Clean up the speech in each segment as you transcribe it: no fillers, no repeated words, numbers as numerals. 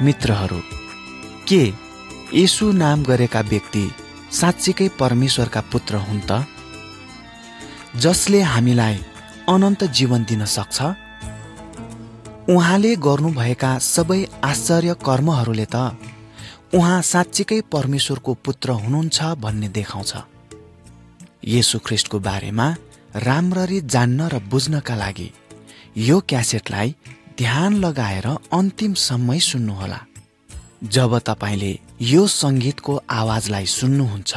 मित्रहरू, के येशू नाम गरेका व्यक्ति साँच्चीकै परमेश्वरका पुत्र हुन् त? जसले हामीलाई अनन्त जीवन दिन सक्छ? उहाँले गर्नुभएका सबै आश्चर्य कर्महरूले त उहाँ साँच्चीकै परमेश्वरको पुत्र हुनुहुन्छ भन्ने देखाउँछ। येशू ख्रीष्टको बारेमा राम्ररी जान्न र बुझ्नका लागि यो क्यासेटलाई ध्यान लगाएर अन्तिमसम्मै सुन्नुहोला। जब तपाईले यो संगीतको आवाजलाई सुन्नुहुन्छ,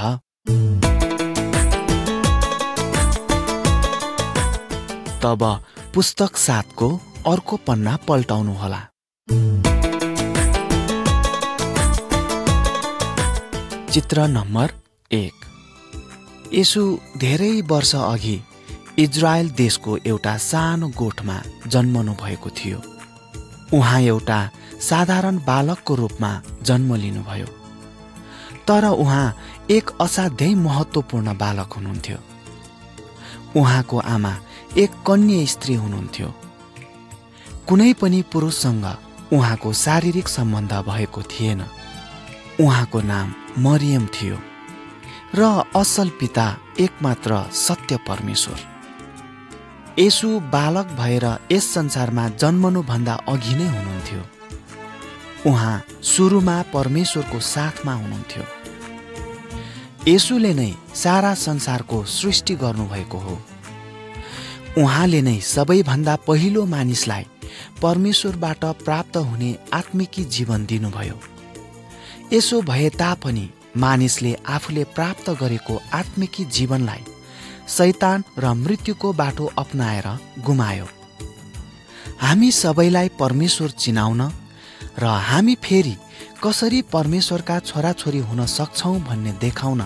तब पुस्तक 7 को अर्को पन्ना पल्टाउनुहोला। चित्र नम्बर 1। येशू धेरै वर्ष अघि इजरायल देशको एउटा सानो गोठमा जन्मनु भएको थियो। उहाँ एउटा साधारण बालकको रूपमा जन्म लिनुभयो, तर उहाँ एक असाध्यै महत्त्वपूर्ण बालक हुनुहुन्थ्यो। उहाँको आमा एक कन्या स्त्री हुनुहुन्थ्यो। कुनै पनि पुरुषसँग उहाँको शारीरिक सम्बन्ध भएको थिएन। उहाँको नाम मरियम थियो र असल पिता एकमात्र सत्य परमेश्वर। येशू बालक भएर यस संसारमा जन्मनुभन्दा अघि नै हुनुहुन्थ्यो। उहाँ सुरुमा परमेश्वरको साथमा हुनुहुन्थ्यो। येशूले नै सारा संसारको सृष्टि गर्नुभएको हो। उहाँले नै सबैभन्दा पहिलो मानिसलाई परमेश्वरबाट प्राप्त हुने आत्मिकी जीवन दिनुभयो। यसो भए तापनि मानिसले आफूले प्राप्त गरेको आत्मिकी जीवनलाई शैतान र मृत्युको बाटो अपनाएर गुमायो। हामी सबैलाई परमेश्वर चिनाउन र हामी फेरि कसरी परमेश्वरका छोराछोरी हुन सक्छौं भन्ने देखाउन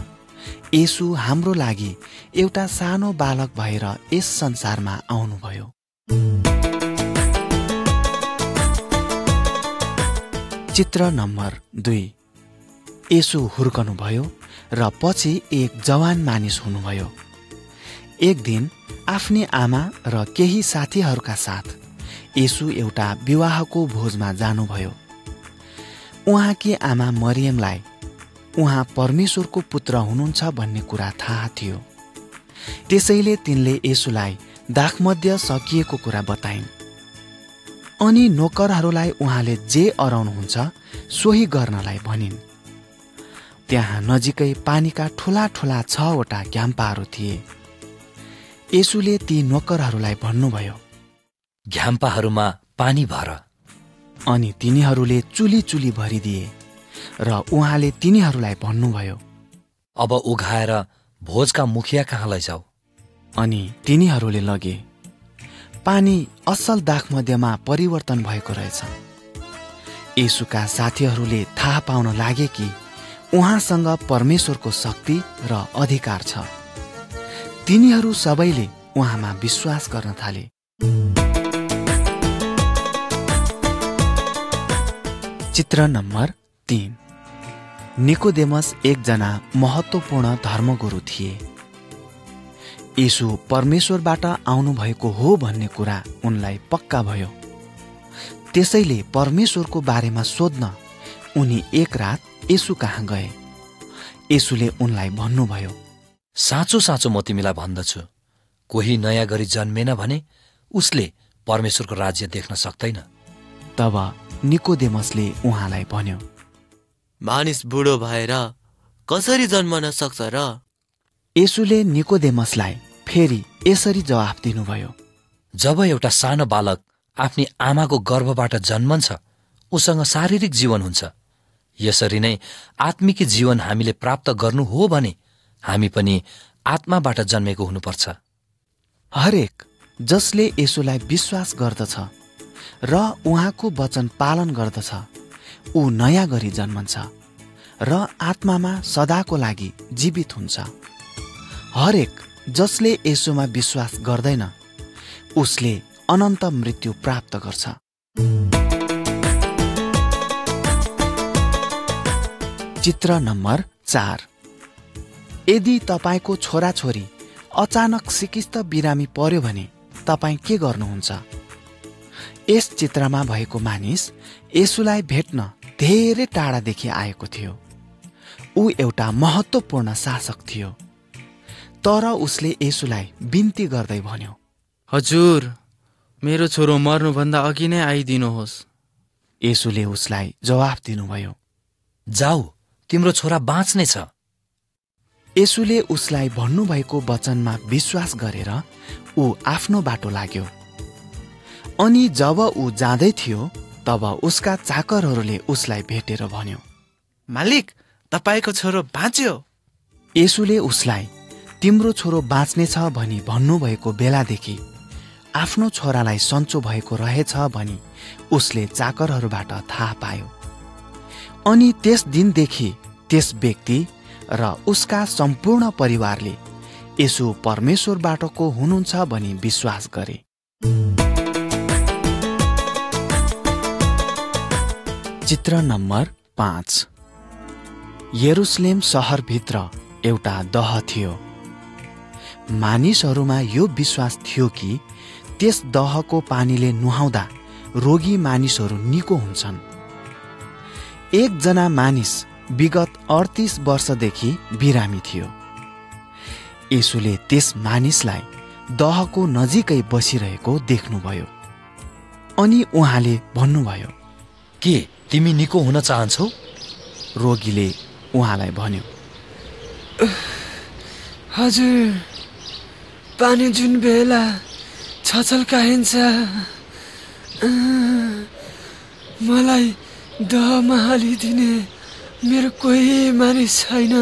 येशू हाम्रो लागि एउटा सानो बालक भएर यस संसारमा आउनुभयो। चित्र नम्बर 2। येशू हुर्कनुभयो र पछि एक जवान मानिस हुनुभयो। एक दिन आफ्नी आमा र केही साथीहरूका साथ येशू एउटा विवाहको भोजमा जानुभयो। उहाँकी आमा मरियमलाई उहाँ परमेश्वरको पुत्र हुनुहुन्छ भन्ने कुरा थाहा थियो। त्यसैले तिनले येशूलाई दाखमध्य सकिएको कुरा बताइन्। अनि नोकरहरूलाई उहाँले जे अराउनुहुन्छ सोही गर्नलाई भनिन्। त्यहाँ नजिकै पानीका ठूला ठूला 6 वटा घ्याम्पाहरू थिए। येशूले ती नोकरहरूलाई भन्नुभयो, घ्याम्पाहरूमा पानी भर। अनि तिनीहरूले चुली चुली भरिदिए र उहाँले तिनीहरूलाई भन्नुभयो, अब उघाएर भोजका मुखिया कहाँ लैजाऊ। अनि तिनीहरूले लगे। पानी असल दाखमध्यमा परिवर्तन भएको रहेछ। येशूका साथीहरूले थाहा पाउन लागे कि उहाँसँग परमेश्वरको शक्ति र अधिकार छ। तिनीहरू सबैले उहाँमा विश्वास गर्न थाले। चित्र नम्बर 3। निकोदेमस एकजना महत्त्वपूर्ण धर्मगुरु थिए। येशू परमेश्वरबाट आउनुभएको हो भन्ने कुरा उनलाई पक्का भयो। त्यसैले परमेश्वरको बारेमा सोध्न उनी एक रात येशू कहाँ गए। येशूले उनलाई भन्नुभयो, साँचो साँचो म तिमीलाई भन्दछु, कोही नयाँ गरी जन्मेन भने उसले परमेश्वरको राज्य देख्न सक्दैन। तब निकोदेमसले उहाँलाई भन्यो, मानिस बुढो भएर कसरी जन्मन सक्छ र? येशूले निकोदेमसलाई फेरि यसरी जवाफ दिनुभयो, जब एउटा सानो बालक आफ्नी आमाको गर्भबाट जन्मन्छ उसँग शारीरिक जीवन हुन्छ। यसरी नै आत्मिक जीवन हामीले प्राप्त गर्नु हो भने हामी पनि आत्माबाट जन्मेको हुनुपर्छ। हरेक जसले येशूलाई विश्वास गर्दछ र उहाँको वचन पालन गर्दछ ऊ नयाँ गरी जन्मन्छ र आत्मामा सदाको लागि जीवित हुन्छ। हरेक जसले येशूमा विश्वास गर्दैन उसले अनन्त मृत्यु प्राप्त गर्छ। चित्र नम्बर 4। यदि तपाईको छोराछोरी अचानक सिकिस्त बिरामी पर्यो भने तपाईं के गर्नुहुन्छ? यस चित्रमा भएको मानिस येशूलाई भेट्न धेरै टाढादेखि आएको थियो। ऊ एउटा महत्त्वपूर्ण शासक थियो। तर उसले येशूलाई बिन्ती गर्दै भन्यो, हजुर, मेरो छोरो मर्नुभन्दा अघि नै आइदिनुहोस्। येशूले उसलाई जवाफ दिनुभयो, जाऊ, तिम्रो छोरा बाँच्नेछ। येशूले उसलाई भन्नुभएको वचनमा विश्वास गरेर ऊ आफ्नो बाटो लाग्यो। अनि जब ऊ जाँदै थियो तब उसका चाकरहरूले उसलाई भेटेर भन्यो, मालिक, तपाईको छोरो बाँच्यो। येशूले उसलाई तिम्रो छोरो बाँच्नेछ भनी भन्नुभएको बेलादेखि आफ्नो छोरालाई सन्चो भएको रहेछ भनी उसले चाकरहरूबाट थाहा पायो। अनि त्यस दिनदेखि त्यस व्यक्ति र उसका सम्पूर्ण परिवारले येशू परमेश्वरबाटको हुनुहुन्छ भनी विश्वास गरे। चित्र नम्बर 5। यरुशलेम सहरभित्र एउटा दह थियो। मानिसहरूमा यो विश्वास थियो कि त्यस दहको पानीले नुहाउँदा रोगी मानिसहरू निको हुन्छन्। एकजना मानिस विगत 38 वर्षदेखि बिरामी थियो। येशूले त्यस मानिसलाई दहको नजिकै बसिरहेको देख्नुभयो। अनि उहाँले भन्नुभयो, के तिमी निको हुन चाहन्छौ? रोगीले उहाँलाई भन्यो, हजुर, पानी जुन बेला छचल्काइन्छ मलाई दहमा हालिदिने मेरो कोही मानिस छैन।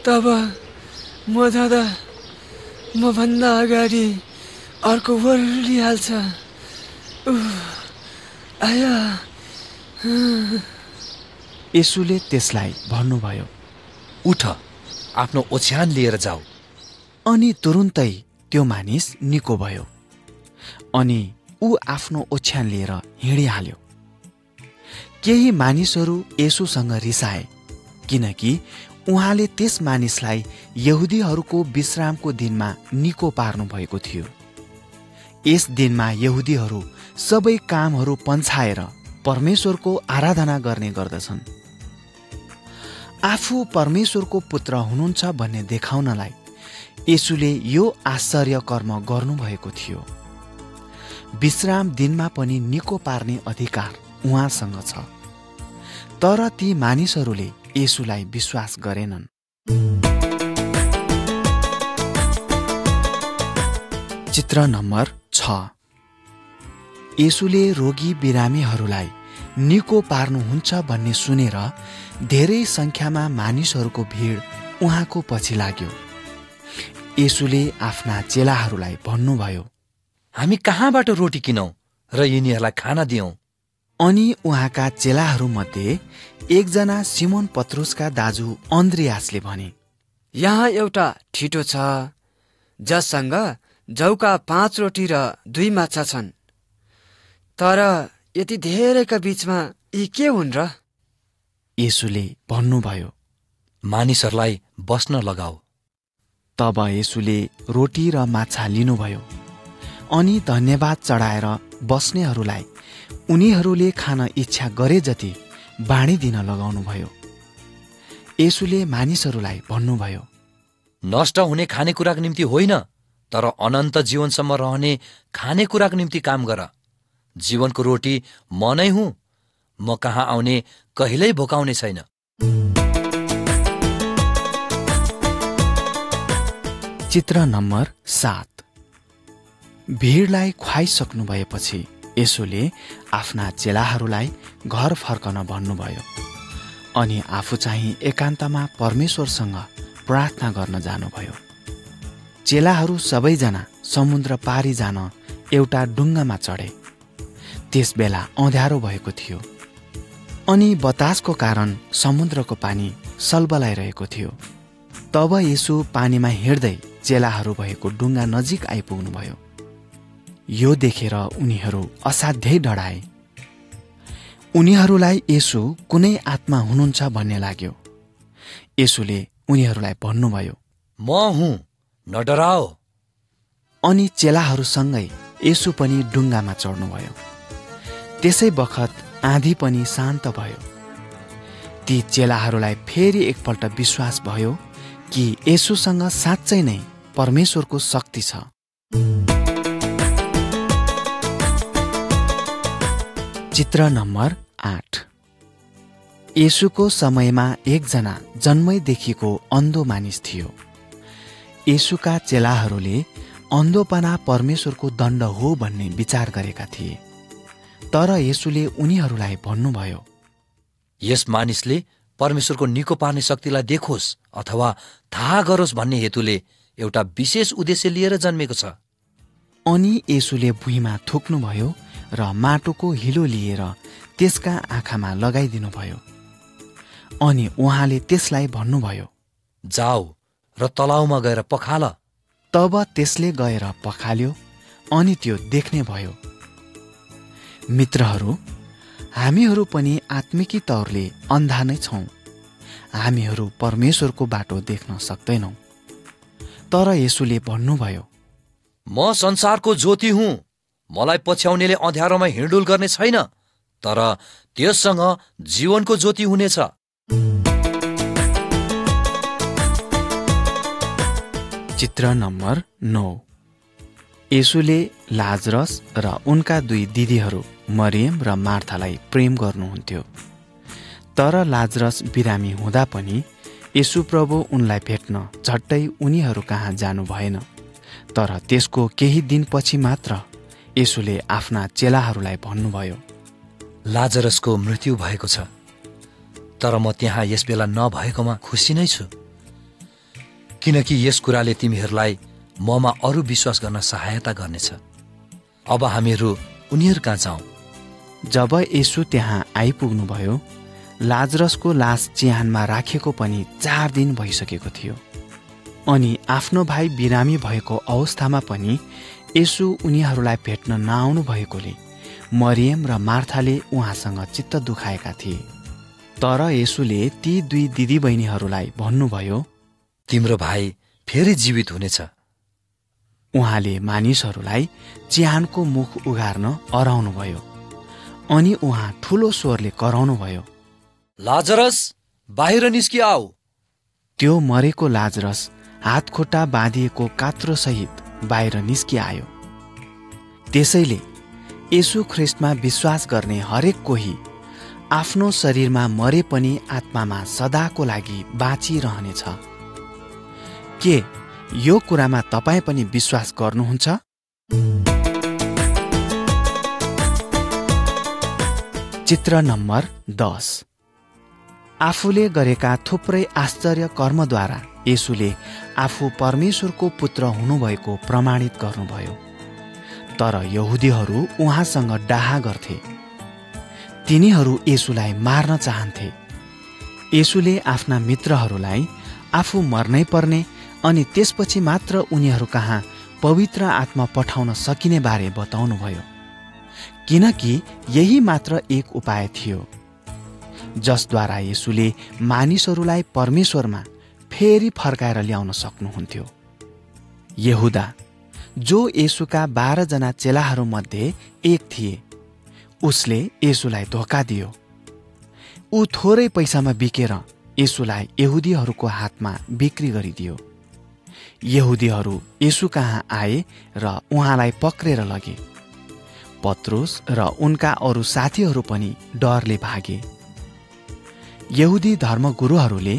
तब म जाँदा मभन्दा अगाडि अर्को ओर्लिहाल्छ। येशूले त्यसलाई भन्नुभयो, उठ, आफ्नो ओछ्यान लिएर जाऊ। अनि तुरुन्तै त्यो मानिस निको भयो। अनि ऊ आफ्नो ओछ्यान लिएर हिँडिहाल्यो। केही मानिसहरू येशूसँग रिसाए, किनकि उहाँले त्यस मानिसलाई यहुदीहरूको विश्रामको दिनमा निको पार्नु भएको थियो। यस दिनमा यहुदीहरू सबै कामहरू पन्छाएर परमेश्वरको आराधना गर्ने गर्दछन्। आफू परमेश्वरको पुत्र हुनुहुन्छ भन्ने देखाउनलाई येशूले यो आश्चर्य कर्म गर्नुभएको थियो। विश्राम दिनमा पनि निको पार्ने अधिकार उहाँसँग छ। तर ती मानिसहरूले येशूलाई विश्वास गरेनन्। चित्र नम्बर 6। येशूले रोगी बिरामीहरूलाई निको पार्नुहुन्छ भन्ने सुनेर धेरै सङ्ख्यामा मानिसहरूको भिड उहाँको पछि लाग्यो। येशूले आफ्ना चेलाहरूलाई भन्नुभयो, हामी कहाँबाट रोटी किनौँ र यिनीहरूलाई खाना दियौँ? अनि उहाँका चेलाहरूमध्ये एकजना सिमोन पत्रुसका दाजु अन्द्रियासले भने, यहाँ एउटा ठिटो छ जससँग जौका 5 रोटी र 2 माछा छन्। तर यति धेरैका बीचमा यी के हुन् र? येशूले भन्नुभयो, मानिसहरूलाई बस्न लगाऊ। तब येशूले रोटी र माछा लिनुभयो अनि धन्यवाद चढाएर बस्नेहरूलाई उनीहरूले खान इच्छा गरे जति बाँडिदिन लगाउनुभयो। येशूले मानिसहरूलाई भन्नुभयो, नष्ट हुने खानेकुराको निम्ति होइन, तर अनन्त जीवनसम्म रहने खानेकुराको निम्ति काम गर। जीवनको रोटी म नै हुँ। म कहाँ आउने कहिल्यै भोकाउने छैन। चित्र नम्बर 7। भिडलाई खुवाइसक्नु भएपछि येशूले आफ्ना चेलाहरूलाई घर फर्कन भन्नुभयो। अनि आफू चाहिँ एकान्तमा परमेश्वरसँग प्रार्थना गर्न जानुभयो। चेलाहरू सबैजना समुद्र पारी जान एउटा डुङ्गामा चढे। त्यस बेला अँध्यारो भएको थियो अनि बतासको कारण समुद्रको पानी सलबलाइरहेको थियो। तब येशू पानीमा हिँड्दै चेलाहरू भएको डुङ्गा नजिक आइपुग्नुभयो। यो देखेर उनीहरू असाध्यै डराए। उनीहरूलाई येशू कुनै आत्मा हुनुहुन्छ भन्ने लाग्यो। येशूले उनीहरूलाई भन्नुभयो, म हुँ, न डराओ। अनि चेलाहरूसँगै येशू पनि डुङ्गामा चढ्नुभयो। त्यसै बखत आँधी पनि शान्त भयो। ती चेलाहरूलाई फेरि एकपल्ट विश्वास भयो कि येशूसँग साँच्चै नै परमेश्वरको शक्ति छ। चित्र नम्बर 8। येशूको समयमा एकजना जन्मैदेखिको अन्धो मानिस थियो। येशूका चेलाहरूले अन्धोपना परमेश्वरको दण्ड हो भन्ने विचार गरेका थिए। तर येशूले उनीहरूलाई भन्नुभयो, यस मानिसले परमेश्वरको निको पार्ने शक्तिलाई देखोस् अथवा थाहा गरोस् भन्ने हेतुले एउटा विशेष उद्देश्य लिएर जन्मेको छ। अनि येशूले भुइँमा थुक्नुभयो र माटोको हिलो लिएर त्यसका आँखामा लगाइदिनुभयो। अनि उहाँले त्यसलाई भन्नुभयो, जाऊ र तलाउमा गएर पखाल। तब त्यसले गएर पखाल्यो अनि त्यो देख्ने भयो। मित्रहरू, हामीहरू पनि आत्मिकी तौरले अन्धा नै छौँ। हामीहरू परमेश्वरको बाटो देख्न सक्दैनौँ। तर येशूले भन्नुभयो, म संसारको ज्योति हुँ। मलाई पछ्याउनेले अँध्यारोमा हिँडुल गर्ने छैन, तर त्यससँग जीवनको ज्योति हुनेछ। चित्र नम्बर 9। येशूले लाजरस र उनका 2 दिदीहरू मरियम र मार्थालाई प्रेम गर्नुहुन्थ्यो। तर लाजरस बिरामी हुँदा पनि येशू प्रभु उनलाई भेट्न झट्टै उनीहरू कहाँ जानु भएन। तर त्यसको केही दिनपछि मात्र येशूले आफ्ना चेलाहरूलाई भन्नुभयो, लाजरसको मृत्यु भएको छ, तर म त्यहाँ यस बेला नभएकोमा खुसी नै छु, किनकि यस कुराले तिमीहरूलाई ममा अरू विश्वास गर्न सहायता गर्नेछ। अब हामीहरू उनीहरू कहाँ जाउँ। जब येशू त्यहाँ आइपुग्नुभयो, लाजरसको लास चिहानमा राखेको पनि 4 दिन भइसकेको थियो। अनि आफ्नो भाइ बिरामी भएको अवस्थामा पनि येशू उनीहरूलाई भेट्न नआउनु भएकोले मरियम र मार्थाले उहाँसँग चित्त दुखाएका थिए। तर येशूले ती 2 दिदीबहिनीहरूलाई भन्नुभयो, तिम्रो भाइ फेरि जीवित हुनेछ। उहाँले मानिसहरूलाई चिहानको मुख उघार्न अराउनुभयो। अनि उहाँ ठूलो स्वरले कराउनुभयो, लाजरस बाहिर निस्किआऊ। त्यो मरेको लाजरस हातखुट्टा बाँधिएको कात्रो सहित बाहिर निस्किआयो। त्यसैले येशू ख्रिस्टमा विश्वास गर्ने हरेक कोही आफ्नो शरीरमा मरे पनि आत्मामा सदाको लागि बाँचिरहनेछ। के यो कुरामा तपाईँ पनि विश्वास गर्नुहुन्छ? चित्र नम्बर 10। आफूले गरेका थुप्रै आश्चर्य कर्मद्वारा येशूले आफू परमेश्वरको पुत्र हुनुभएको प्रमाणित गर्नुभयो। तर यहुदीहरू उहाँसँग डाहा गर्थे। तिनीहरू येशूलाई मार्न चाहन्थे। येशूले आफ्ना मित्रहरूलाई आफू मर्नै पर्ने अनि त्यसपछि मात्र उनीहरू कहाँ पवित्र आत्मा पठाउन सकिने बारे बताउनुभयो, किनकि यही मात्र एक उपाय थियो जसद्वारा येशूले मानिसहरूलाई परमेश्वरमा फेरि फर्काएर ल्याउन सक्नुहुन्थ्यो। यहुदा, जो येशूका 12 जना चेलाहरूमध्ये एक थिए, उसले येशूलाई धोका दियो। ऊ थोरै पैसामा बिकेर येशूलाई यहुदीहरूको हातमा बिक्री गरिदियो। यहुदीहरू येशू कहाँ आए र उहाँलाई पक्रेर लगे। पत्रुस र उनका अरू साथीहरू पनि डरले भागे। यहुदी धर्मगुरुहरूले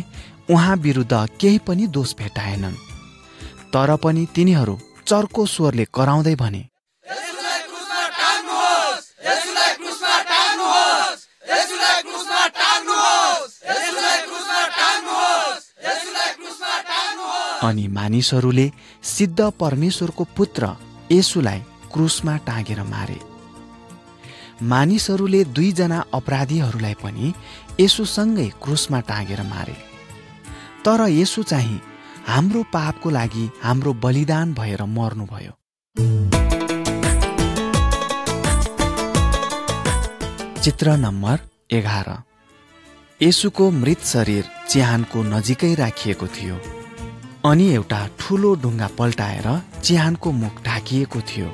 उहाँ विरुद्ध केही पनि दोष भेटाएनन्। तर पनि तिनीहरू चर्को स्वरले कराउँदै भने, अनि मानिसहरूले सिद्ध परमेश्वरको पुत्र येशूलाई क्रुसमा टाँगेर मारे। मानिसहरूले 2 जना अपराधीहरूलाई पनि येशूसँगै क्रुसमा टाँगेर मारे। तर येशू चाहिँ हाम्रो पापको लागि हाम्रो बलिदान भएर मर्नुभयो। चित्र नम्बर 11। येशूको मृत शरीर चिहानको नजिकै राखिएको थियो। अनि एउटा ठूलो ढुङ्गा पल्टाएर चिहानको मुख ढाकिएको थियो।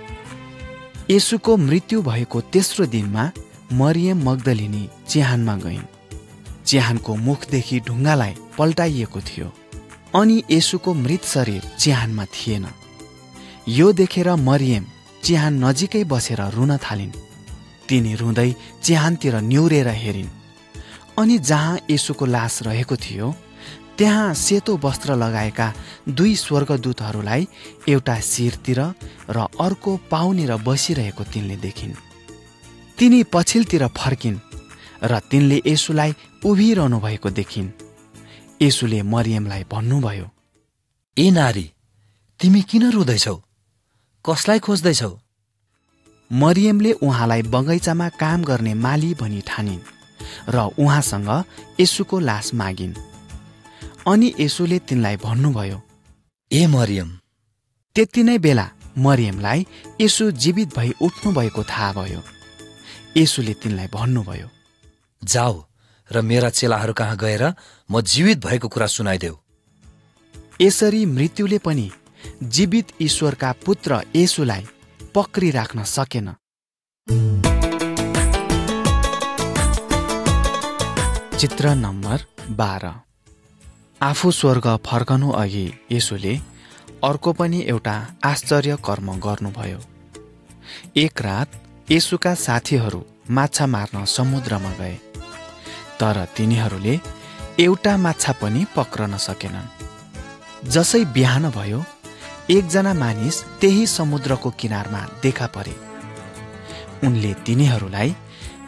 येशूको मृत्यु भएको तेस्रो दिनमा मरियम मग्दलिनी चिहानमा गइन्। चिहानको मुखदेखि ढुङ्गालाई पल्टाइएको थियो अनि येशूको मृत शरीर चिहानमा थिएन। यो देखेर मरियम चिहान नजिकै बसेर रुन थालिन्। तिनी रुँदै चिहानतिर न्युरेर हेरिन् अनि जहाँ येशूको लास रहेको थियो त्यहाँ सेतो वस्त्र लगाएका 2 स्वर्गदूतहरूलाई एउटा शिरतिर र अर्को पाउनेर बसिरहेको तिनले देखिन्। तिनी पछिल्तिर फर्किन् र तिनले येशूलाई उभिरहनु भएको देखिन्। येशूले मरियमलाई भन्नुभयो, ए नारी, तिमी किन रुँदैछौ? कसलाई खोज्दैछौ? मरियमले उहाँलाई बगैँचामा काम गर्ने माली भनी ठानिन् र उहाँसँग येशूको लास मागिन्। अनि येशूले तिनलाई भन्नुभयो, ए मरियम। त्यति नै बेला मरियमलाई येशू जीवित भई उठ्नु भएको थाहा भयो। येशूले तिनलाई भन्नुभयो, जाऊ र मेरा चेलाहरू कहाँ गएर म जीवित भएको कुरा सुनाइदेऊ। यसरी मृत्युले पनि जीवित ईश्वरका पुत्र येशूलाई पक्रिराख्न सकेन। चित्र नम्बर 12। आफू स्वर्ग फर्कनु अघि येशूले अर्को पनि एउटा आश्चर्य कर्म गर्नुभयो। एक रात येशूका साथीहरू माछा मार्न समुद्रमा गए, तर तिनीहरूले एउटा माछा पनि पक्रन सकेनन्। जसै बिहान भयो, एकजना मानिस त्यही समुद्रको किनारमा देखा परे। उनले तिनीहरूलाई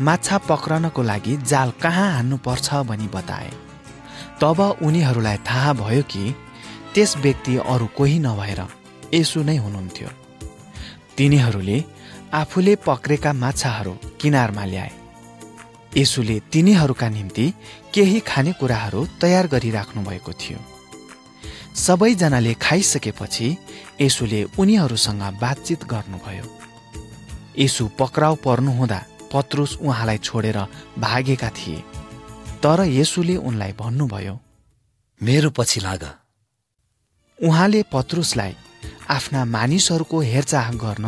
माछा पक्रनको लागि जाल कहाँ हान्नुपर्छ भनी बताए। तब उनीहरूलाई थाहा भयो कि त्यस व्यक्ति अरू कोही नभएर येशू नै हुनुहुन्थ्यो। तिनीहरूले आफूले पक्रेका माछाहरू किनारमा ल्याए। येशूले तिनीहरूका निम्ति केही खानेकुराहरू तयार गरिराख्नु भएको थियो। सबैजनाले खाइसकेपछि येशूले उनीहरूसँग बातचित गर्नुभयो। येशू पक्राउ पर्नुहुँदा पत्रुस उहाँलाई छोडेर भागेका थिए, तर येशूले उनलाई भन्नुभयो, मेरो पछि लाग। उहाँले पत्रुसलाई आफ्ना मानिसहरूको हेरचाह गर्न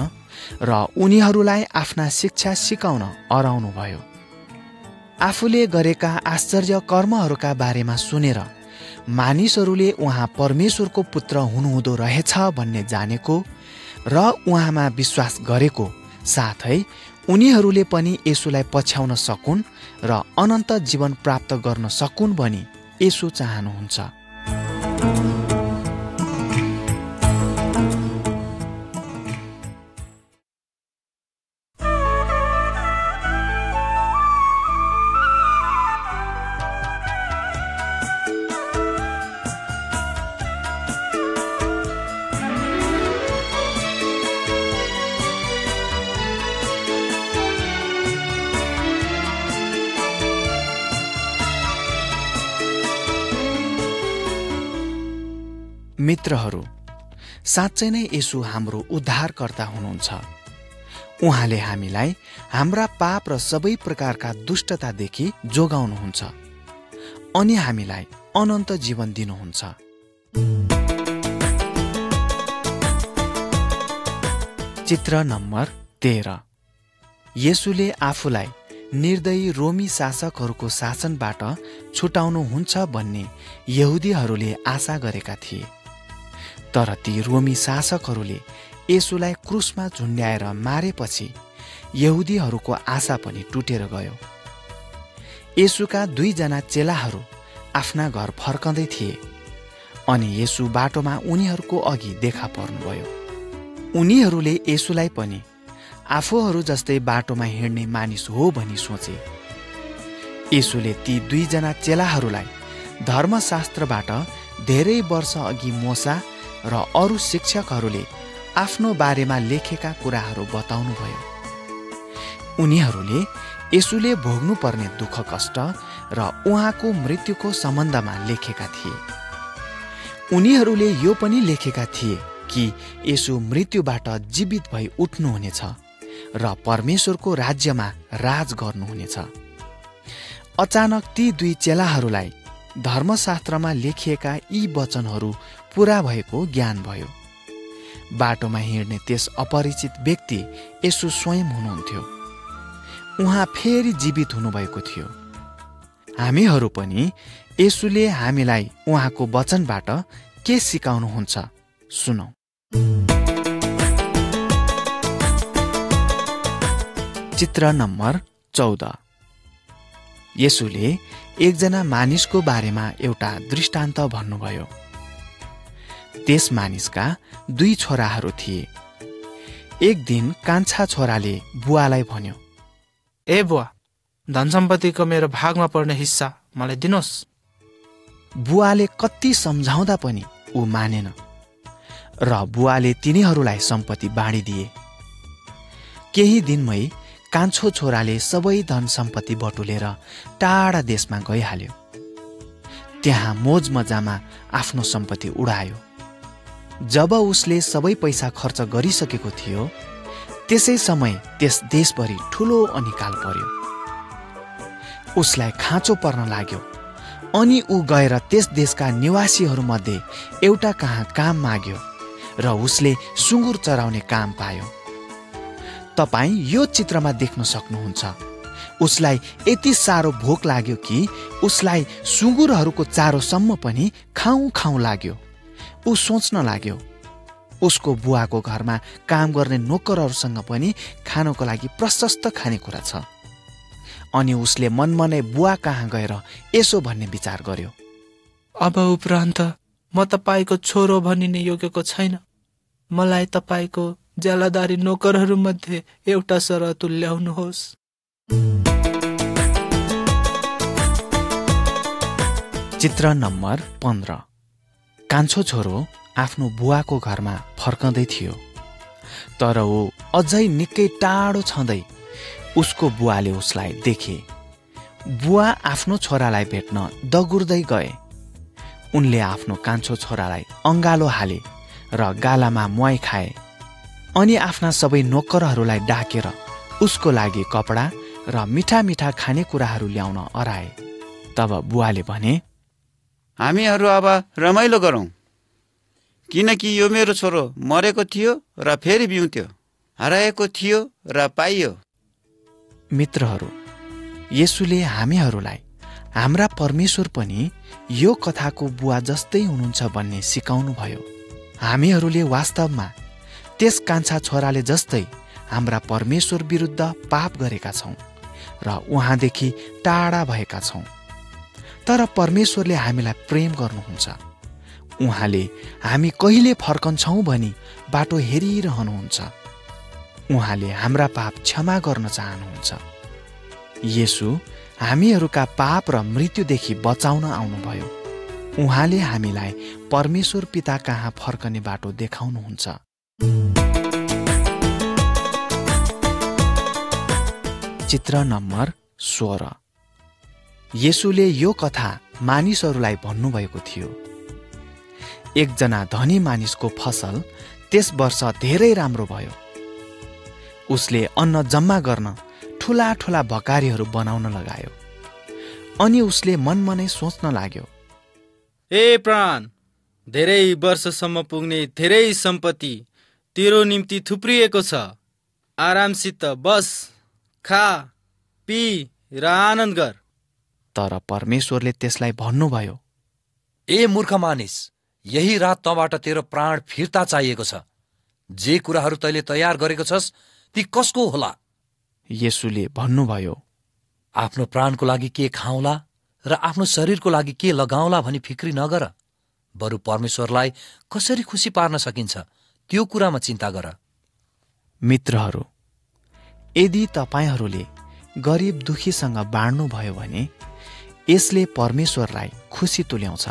र उनीहरूलाई आफ्ना शिक्षा सिकाउन अराउनुभयो। आफूले गरेका आश्चर्य कर्महरूका बारेमा सुनेर मानिसहरूले उहाँ परमेश्वरको पुत्र हुनुहुँदो रहेछ भन्ने जानेको र उहाँमा विश्वास गरेको साथै उनीहरूले पनि येशूलाई पछ्याउन सकुन् र अनन्त जीवन प्राप्त गर्न सकुन् भनी येशू चाहनुहुन्छ। मित्रहरू, साँच्चै नै येशू हाम्रो उद्धारकर्ता हुनुहुन्छ। उहाँले हामीलाई हाम्रा पाप र सबै प्रकारका दुष्टतादेखि जोगाउनुहुन्छ अनि हामीलाई अनन्त जीवन दिनुहुन्छ। चित्र नम्बर 13। येशूले आफूलाई निर्दयी रोमी शासकहरूको शासनबाट छुटाउनुहुन्छ भन्ने यहुदीहरूले आशा गरेका थिए, तर ती रोमी शासकहरूले येशूलाई क्रुसमा झुन्ड्याएर मारेपछि यहुदीहरूको आशा पनि टुटेर गयो। येशूका 2 जना चेलाहरू आफ्ना घर फर्कँदै थिए अनि येशू बाटोमा उनीहरूको अघि देखा पर्नुभयो। उनीहरूले येशूलाई पनि आफूहरू जस्तै बाटोमा हिँड्ने मानिस हो भनी सोचे। येशूले ती 2 जना चेलाहरूलाई धर्मशास्त्रबाट धेरै वर्ष अघि मोसा र अरू शिक्षकहरूले आफ्नो बारेमा लेखेका कुराहरू बताउनुभयो। उनीहरूले येशूले भोग्नुपर्ने दुःख कष्ट र उहाँको मृत्युको सम्बन्धमा लेखेका थिए। उनीहरूले यो पनि लेखेका थिए कि येशू मृत्युबाट जीवित भई उठ्नुहुनेछ र परमेश्वरको राज्यमा राज गर्नुहुनेछ। अचानक ती 2 चेलाहरूलाई धर्मशास्त्रमा लेखिएका यी वचनहरू पूरा भएको ज्ञान भयो। बाटोमा हिँड्ने त्यस अपरिचित व्यक्ति येशू स्वयं हुनुहुन्थ्यो। उहाँ फेरि जीवित हुनुभएको थियो। हामीहरू पनि येशूले हामीलाई उहाँको वचनबाट के सिकाउनुहुन्छ सुनौ। चित्र नम्बर 14। येशूले एकजना मानिसको बारेमा एउटा दृष्टान्त भन्नुभयो। त्यस मानिसका 2 छोराहरू थिए। एक दिन कान्छा छोराले बुवालाई भन्यो, ए बुवा, धन सम्पत्तिको मेरो भागमा पर्ने हिस्सा मलाई दिनुहोस्। बुवाले कति सम्झाउँदा पनि ऊ मानेन र बुवाले तिनीहरूलाई सम्पत्ति बाँडिदिए। केही दिनमै कान्छो छोराले सबै धन सम्पत्ति बटुलेर टाढा देशमा गइहाल्यो। त्यहाँ मोज मजामा आफ्नो सम्पत्ति उडायो। जब उसले सबै पैसा खर्च गरिसकेको थियो, त्यसै समय त्यस देशभरि ठुलो अनिकाल पर्यो। उसलाई खाँचो पर्न लाग्यो अनि ऊ गएर त्यस देशका निवासीहरूमध्ये एउटा कहाँ काम माग्यो र उसले सुँगुर चराउने काम पायो। तपाईँ यो चित्रमा देख्न सक्नुहुन्छ। उसलाई यति साह्रो भोक लाग्यो कि उसलाई सुँगुरहरूको चारोसम्म पनि खाउँ खाउँ लाग्यो। ऊ सोच्न लाग्यो, उसको बुवाको घरमा काम गर्ने नोकरहरूसँग पनि खानको लागि प्रशस्त खानेकुरा छ। अनि उसले मनमनै बुवा कहाँ गएर यसो भन्ने विचार गर्यो, अब उपरान्त म तपाईँको छोरो भनिने योग्यको छैन। मलाई तपाईँको ज्यालादारी नोकरहरूमध्ये एउटा सरह तुल्याउनुहोस्। चित्र नम्बर 15। कान्छो छोरो आफ्नो बुवाको घरमा फर्कँदै थियो, तर ऊ अझै निकै टाढो छँदै उसको बुवाले उसलाई देखे। बुवा आफ्नो छोरालाई भेट्न दगुर्दै गए। उनले आफ्नो कान्छो छोरालाई अँगालो हाले र गालामा मुहाई खाए अनि आफ्ना सबै नोकरहरूलाई डाकेर उसको लागि कपडा र मिठा मिठा खानेकुराहरू ल्याउन अराए। तब बुवाले भने, हामीहरू अब रमाइलो गरौँ, किनकि यो मेरो छोरो मरेको थियो र फेरि बिउँत्यो, हराएको थियो र पाइयो। मित्रहरू, येशूले हामीहरूलाई हाम्रा परमेश्वर पनि यो कथाको बुवा जस्तै हुनुहुन्छ भन्ने सिकाउनु भयो। हामीहरूले वास्तवमा त्यस कान्छा छोराले जस्तै हाम्रा परमेश्वर विरुद्ध पाप गरेका छौँ र उहाँदेखि टाढा भएका छौँ। तर परमेश्वरले हामीलाई प्रेम गर्नुहुन्छ। उहाँले हामी कहिले फर्कन्छौँ भनी बाटो हेरिरहनुहुन्छ। उहाँले हाम्रा पाप क्षमा गर्न चाहनुहुन्छ। येशू हामीहरूका पाप र मृत्युदेखि बचाउन आउनुभयो। उहाँले हामीलाई परमेश्वर पिता कहाँ फर्कने बाटो देखाउनुहुन्छ। चित्र नम्बर 16। येशूले यो कथा मानिसहरूलाई भन्नुभएको थियो। एकजना धनी मानिसको फसल त्यस वर्ष धेरै राम्रो भयो। उसले अन्न जम्मा गर्न ठुला ठुला भकारीहरू बनाउन लगायो। अनि उसले मनमा नै सोच्न लाग्यो, ए प्राण, धेरै वर्षसम्म पुग्ने धेरै सम्पत्ति तेरो निम्ति थुप्रिएको छ। आरामसित बस, खा, पी र आनन्द गर। तर परमेश्वरले त्यसलाई भन्नुभयो, ए मूर्ख मानिस, यही रात तँबाट तेरो प्राण फिर्ता चाहिएको छ। जे कुराहरू तैँले तयार गरेको छस् ती कसको होला? येशूले भन्नुभयो, आफ्नो प्राणको लागि के खाउँला र आफ्नो शरीरको लागि के लगाउँला भनी फिक्री नगर। बरु परमेश्वरलाई कसरी खुसी पार्न सकिन्छ त्यो कुरामा चिन्ता गर। मित्रहरू, यदि तपाईँहरूले गरिब दुखीसँग बाँड्नुभयो भने यसले परमेश्वरलाई खुसी तुल्याउँछ।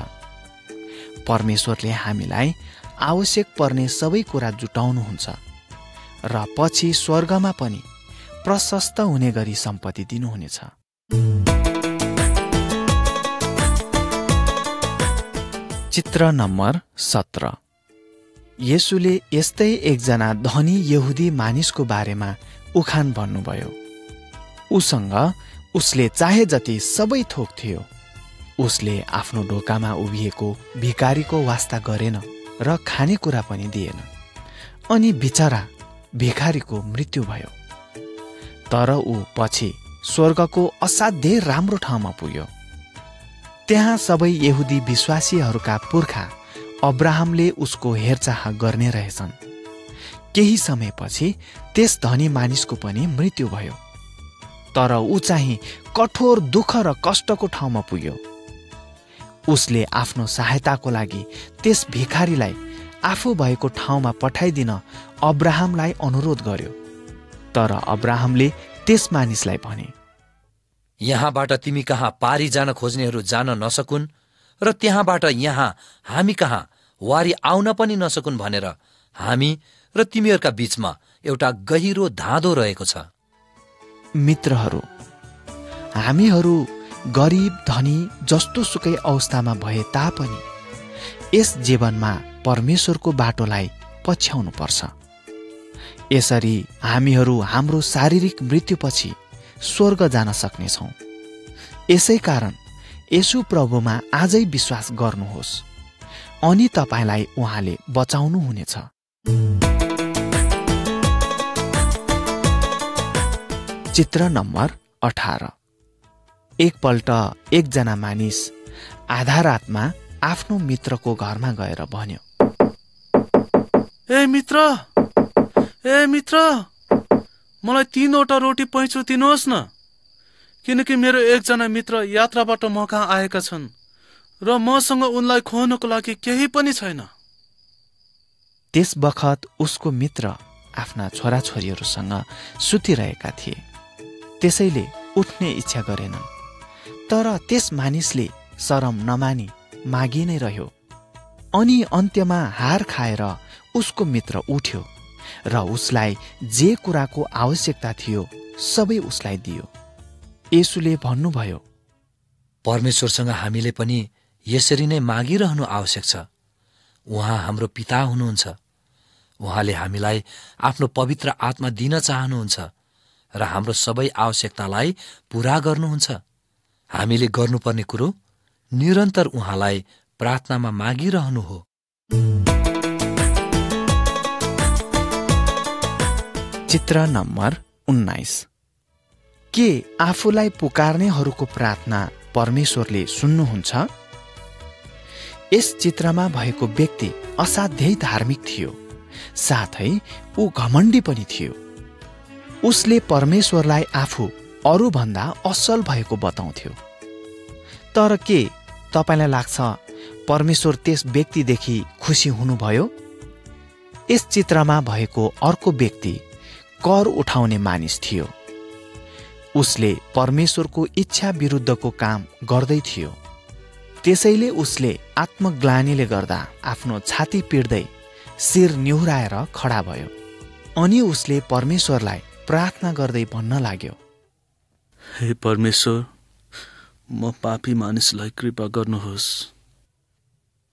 परमेश्वरले हामीलाई आवश्यक पर्ने सबै कुरा जुटाउनुहुन्छ र पछि स्वर्गमा पनि प्रशस्त हुने गरी सम्पत्ति दिनुहुनेछ। चित्र नम्बर 17। येशूले यस्तै एकजना धनी यहुदी मानिसको बारेमा उखान भन्नुभयो। उसँग उसले चाहे जति सबै थोक थियो। उसले आफ्नो ढोकामा उभिएको भिखारीको वास्ता गरेन र खानेकुरा पनि दिएन। अनि बिचरा भिखारीको मृत्यु भयो। तर ऊ पछि स्वर्गको असाध्यै राम्रो ठाउँमा पुग्यो। त्यहाँ सबै यहुदी विश्वासीहरूका पुर्खा अब्राहमले उसको हेरचाह गर्ने रहेछन्। केही समयपछि त्यस धनी मानिसको पनि मृत्यु भयो। तर ऊ चाहिँ कठोर दुःख र कष्टको ठाउँमा पुग्यो। उसले आफ्नो सहायताको लागि त्यस भिखारीलाई आफू भएको ठाउँमा पठाइदिन अब्राहमलाई अनुरोध गर्यो। तर अब्राहमले त्यस मानिसलाई भने, यहाँबाट तिमी कहाँ पारी जान खोज्नेहरू जान नसकुन् र त्यहाँबाट यहाँ हामी कहाँ वारी आउन पनि नसकुन् भनेर हामी र तिमीहरूका बीचमा एउटा गहिरो धाँधो रहेको छ। मित्रहरू, हामीहरू गरिब धनी जस्तो सुकै अवस्थामा भए तापनि यस जीवनमा परमेश्वरको बाटोलाई पछ्याउनुपर्छ। यसरी हामीहरू हाम्रो शारीरिक मृत्युपछि स्वर्ग जान सक्नेछौँ। यसै कारण येशू प्रभुमा आजै विश्वास गर्नुहोस् अनि तपाईलाई उहाँले बचाउनुहुनेछ। चित्र नम्बर 18। एकपल्ट एकजना मानिस आधा रातमा आफ्नो मित्रको घरमा गएर भन्यो, ए मित्र, मलाई 3वटा रोटी पैँचो दिनुहोस् न, किनकि मेरो एकजना मित्र यात्राबाट म कहाँ आएका छन् र मसँग उनलाई खुवाउनको लागि केही पनि छैन। त्यस बखत उसको मित्र आफ्ना छोराछोरीहरूसँग सुतिरहेका थिए, त्यसैले उठ्ने इच्छा गरेनन्। तर त्यस मानिसले शरम नमानी मागी नै रह्यो। अनि अन्त्यमा हार खाएर उसको मित्र उठ्यो र उसलाई जे कुराको आवश्यकता थियो सबै उसलाई दियो। येशूले भन्नुभयो, परमेश्वरसँग हामीले पनि यसरी नै मागिरहनु आवश्यक छ। उहाँ हाम्रो पिता हुनुहुन्छ। उहाँले हामीलाई आफ्नो पवित्र आत्मा दिन चाहनुहुन्छ र हाम्रो सबै आवश्यकतालाई पूरा गर्नुहुन्छ। हामीले गर्नुपर्ने कुरो निरन्तर उहाँलाई प्रार्थनामा मागिरहनु हो। चित्र नम्बर 19। के आफूलाई पुकार्नेहरूको प्रार्थना परमेश्वरले सुन्नुहुन्छ? यस चित्रमा भएको व्यक्ति असाध्यै धार्मिक थियो, साथै ऊ घमण्डी पनि थियो। उसले परमेश्वरलाई आफू अरूभन्दा असल भएको बताउँथ्यो। तर के तपाईलाई लाग्छ परमेश्वर त्यस व्यक्तिदेखि खुसी हुनुभयो? यस चित्रमा भएको अर्को व्यक्ति कर उठाउने मानिस थियो। उसले परमेश्वरको इच्छा विरुद्धको काम गर्दै थियो। त्यसैले उसले आत्मग्लानीले गर्दा आफ्नो छाती पिट्दै शिर निहुराएर खडा भयो। अनि उसले परमेश्वरलाई प्रार्थना गर्दै भन्न लाग्यो, हे परमेश्वर, म पापी मानिसलाई कृपा गर्नुहोस्।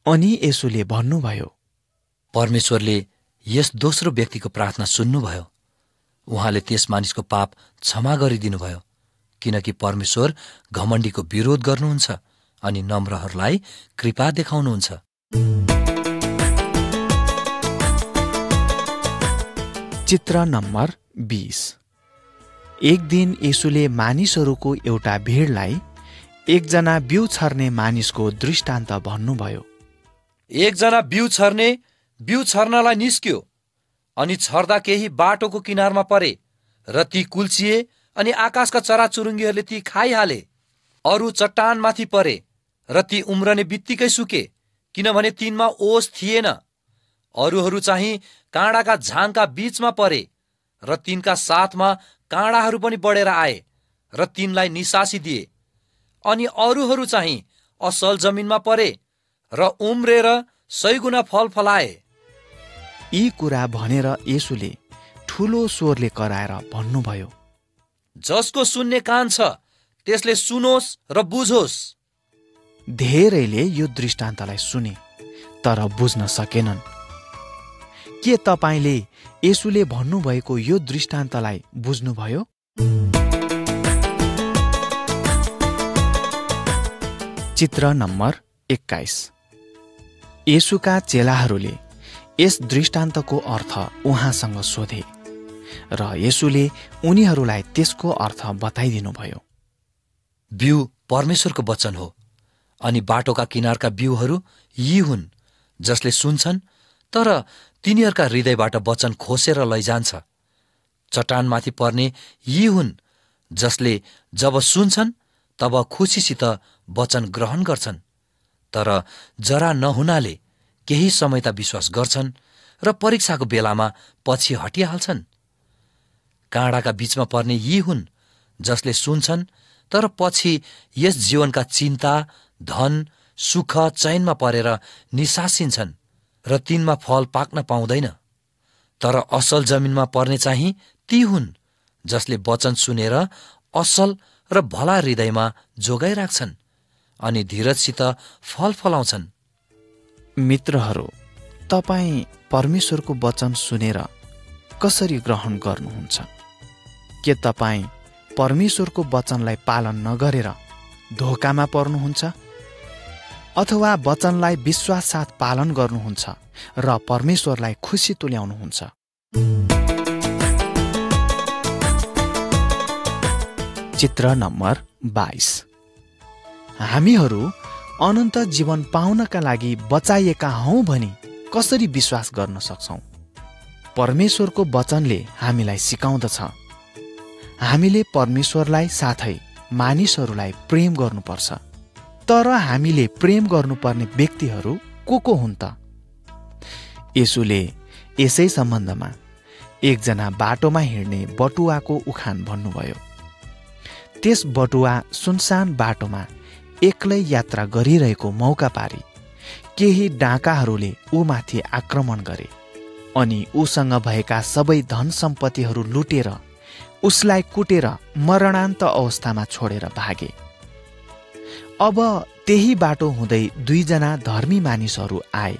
अनि येशूले भन्नुभयो, परमेश्वरले यस दोस्रो व्यक्तिको प्रार्थना सुन्नुभयो। उहाँले त्यस मानिसको पाप क्षमा गरिदिनुभयो, किनकि परमेश्वर घमण्डीको विरोध गर्नुहुन्छ अनि नम्रहरूलाई कृपा देखाउनुहुन्छ। चित्र नम्बर 20। एक दिन येशूले मानिसहरूको एउटा भिडलाई एकजना बिउ छर्ने मानिसको दृष्टान्त भन्नुभयो। एकजना बिउ छर्ने बिउ छर्नलाई निस्क्यो अनि छर्दा केही बाटोको किनारमा परे र ती कुल्चिए अनि आकाशका चराचुरुङ्गीहरूले ती खाइहाले। अरू चट्टानमाथि परे र ती उम्रने बित्तिकै सुके, किनभने तिनमा ओस थिएन। अरूहरू चाहिँ काँडाका झाङका बीचमा परे र तिनका साथमा काँडाहरू पनि बढेर आए र तिनलाई निसासी दिए। अनि अरूहरू चाहिँ असल जमिनमा परे र उम्रेर 100 गुणा फल फलाए। यी कुरा भनेर येशूले ठूलो स्वरले कराएर भन्नुभयो, जसको सुन्ने कान छ त्यसले सुनोस् र बुझोस्। धेरैले यो दृष्टान्तलाई सुने तर बुझ्न सकेनन्। के तपाईले येशूले भन्नुभएको यो दृष्टान्तलाई बुझ्नुभयो? चित्र नम्बर 21। येशूका चेलाहरूले यस दृष्टान्तको अर्थ उहाँसँग सोधे र येशूले उनीहरूलाई त्यसको अर्थ बताइदिनुभयो। बिउ परमेश्वरको वचन हो, अनि बाटोका किनारका बिउहरू यी हुन् जसले सुन्छन्, तर तिनीहरूका हृदयबाट वचन खोसेर लैजान्छ। चट्टानमाथि पर्ने यी हुन् जसले जब सुन्छन् तब खुसीसित वचन ग्रहण गर्छन्, तर जरा नहुनाले केही समय त विश्वास गर्छन् र परीक्षाको बेलामा पछि हटिहाल्छन्। काँडाका बीचमा पर्ने यी हुन् जसले सुन्छन्, तर पछि यस जीवनका चिन्ता, धन, सुख, चैनमा परेर निसासिन्छन् र तिनमा फल पाक्न पाउँदैन। तर असल जमिनमा पर्ने चाहिँ ती हुन् जसले वचन सुनेर असल र भला हृदयमा जोगाइराख्छन् अनि धीरजसित फल फलाउँछन्। मित्रहरू, तपाईँ परमेश्वरको वचन सुनेर कसरी ग्रहण गर्नुहुन्छ? के तपाईँ परमेश्वरको वचनलाई पालन नगरेर धोकामा पर्नुहुन्छ, अथवा वचनलाई विश्वास साथ पालन गर्नुहुन्छ र परमेश्वरलाई खुसी तुल्याउनुहुन्छ? चित्र नम्बर 22। हामीहरू अनन्त जीवन पाउनका लागि बचाइएका हौं भनी कसरी विश्वास गर्न सक्छौं? परमेश्वरको वचनले हामीलाई सिकाउँदछ हामीले परमेश्वरलाई साथै मानिसहरूलाई प्रेम गर्नुपर्छ। तर हामीले प्रेम गर्नुपर्ने व्यक्तिहरू को हुन् त? येशूले यसै सम्बन्धमा एकजना बाटोमा हिँड्ने बटुवाको उखान भन्नुभयो। त्यस बटुवा सुनसान बाटोमा एक्लै यात्रा गरिरहेको मौका पारी केही डाँकाहरूले ऊमाथि आक्रमण गरे अनि उसँग भएका सबै धन सम्पत्तिहरू लुटेर उसलाई कुटेर मरणान्त अवस्थामा छोडेर भागे। अब त्यही बाटो हुँदै 2 जना धर्मी मानिसहरू आए।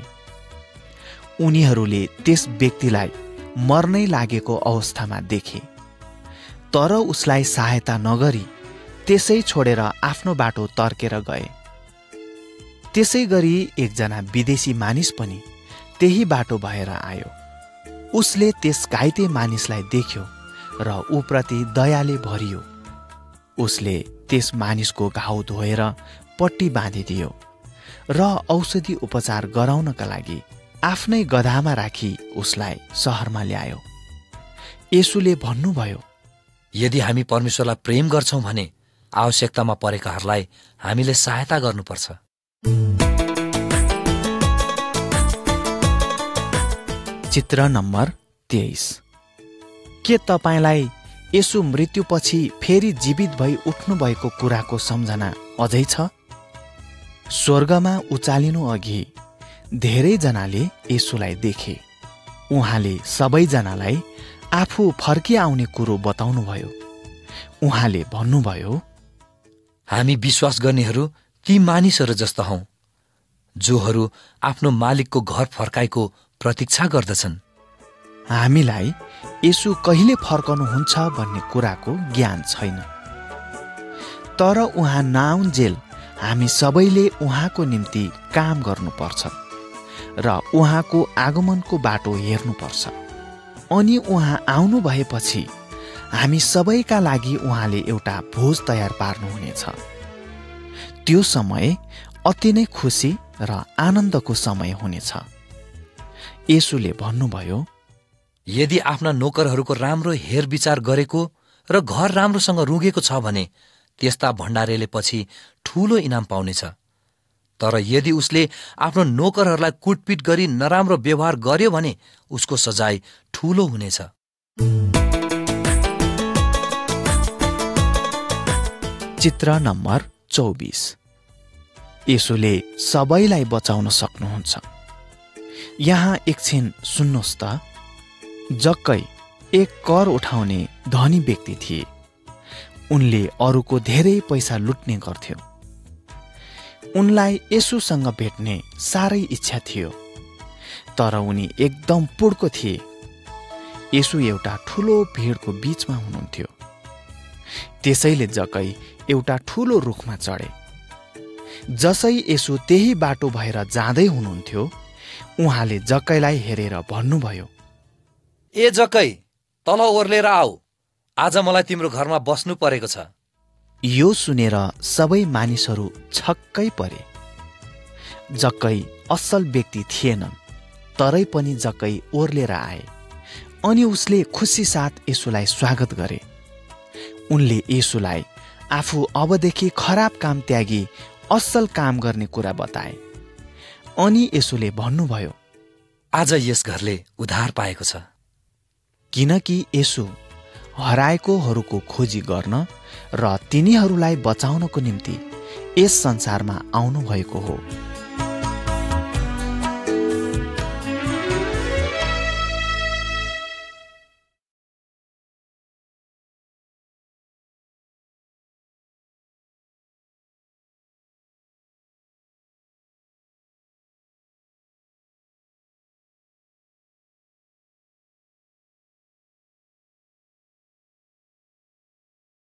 उनीहरूले त्यस व्यक्तिलाई मर्नै लागेको अवस्थामा देखे, तर उसलाई सहायता नगरी त्यसै छोडेर आफ्नो बाटो तर्केर गए। त्यसै गरी एकजना विदेशी मानिस पनि त्यही बाटो भएर आयो। उसले त्यस घाइते मानिसलाई देख्यो र उप्रति दयाले भरियो। उसले त्यस मानिसको घाउ धोएर पट्टी बाँधिदियो र औषधि उपचार गराउनका लागि आफ्नै गधामा राखी उसलाई शहरमा ल्यायो। येशूले भन्नुभयो, यदि हामी परमेश्वरलाई प्रेम गर्छौं भने आवश्यकतामा परेकाहरूलाई हामीले सहायता गर्नुपर्छ। चित्र नम्बर 23। के तपाईलाई येशू मृत्युपछि फेरि जीवित भई उठ्नु भएको कुराको सम्झना अझै छ? स्वर्गमा उचालिनु अघि धेरैजनाले येशूलाई देखे। उहाँले सबैजनालाई आफू फर्किआउने कुरो बताउनुभयो। उहाँले भन्नुभयो, हामी विश्वास गर्नेहरू ती मानिसहरू जस्ता हौं जोहरू आफ्नो मालिकको घर फर्काएको प्रतीक्षा गर्दछन्। हामीलाई येशू कहिले फर्कनुहुन्छ भन्ने कुराको ज्ञान छैन, तर उहाँ नआउन्जेल हामी सबैले उहाँको निम्ति काम गर्नुपर्छ र उहाँको आगमनको बाटो हेर्नुपर्छ। अनि उहाँ आउनु भएपछि हामी सबैका लागि उहाँले एउटा भोज तयार पार्नुहुनेछ। त्यो समय अति नै खुसी र आनन्दको समय हुनेछ। येशूले भन्नुभयो, यदि आफ्ना नोकरहरूको राम्रो हेरविचार गरेको र घर राम्रोसँग रुँगेको छ भने त्यस्ता भण्डारेले पछि ठूलो इनाम पाउनेछ। तर यदि उसले आफ्नो नोकरहरूलाई कुटपिट गरी नराम्रो व्यवहार गर्यो भने उसको सजाय ठूलो हुनेछ। चित्र नम्बर 24। येशूले सबैलाई बचाउन सक्नुहुन्छ। यहाँ एकछिन सुन्नुहोस् त। जक्कै एक कर उठाउने धनी व्यक्ति थिए। उनले अरूको धेरै पैसा लुट्ने गर्थ्यो। उनलाई येशूसँग भेट्ने साह्रै इच्छा थियो, तर उनी एकदम पुड्को थिए। येशू एउटा ठूलो भिडको बीचमा हुनुहुन्थ्यो। त्यसैले जक्कै एउटा ठूलो रुखमा चढे। जसै येशू त्यही बाटो भएर जाँदै हुनुहुन्थ्यो, उहाँले जक्कैलाई हेरेर भन्नुभयो, ए जक्कै, तल ओर्लेर आऊ, आज मलाई तिम्रो घरमा बस्नु परेको छ। यो सुनेर सबै मानिसहरू छक्कै परे। जक्कै असल व्यक्ति थिएनन्, तरै पनि जक्कै ओर्लेर आए अनि उसले खुसी साथ येशूलाई स्वागत गरे। उनले येशूलाई आफू अबदेखि खराब काम त्यागी असल काम गर्ने कुरा बताए। अनि येशूले भन्नुभयो, आज यस घरले उद्धार पाएको छ, किनकि येशू हराएकोहरूको खोजी गर्न र तिनीहरूलाई बचाउनको निम्ति यस संसारमा आउनुभएको हो।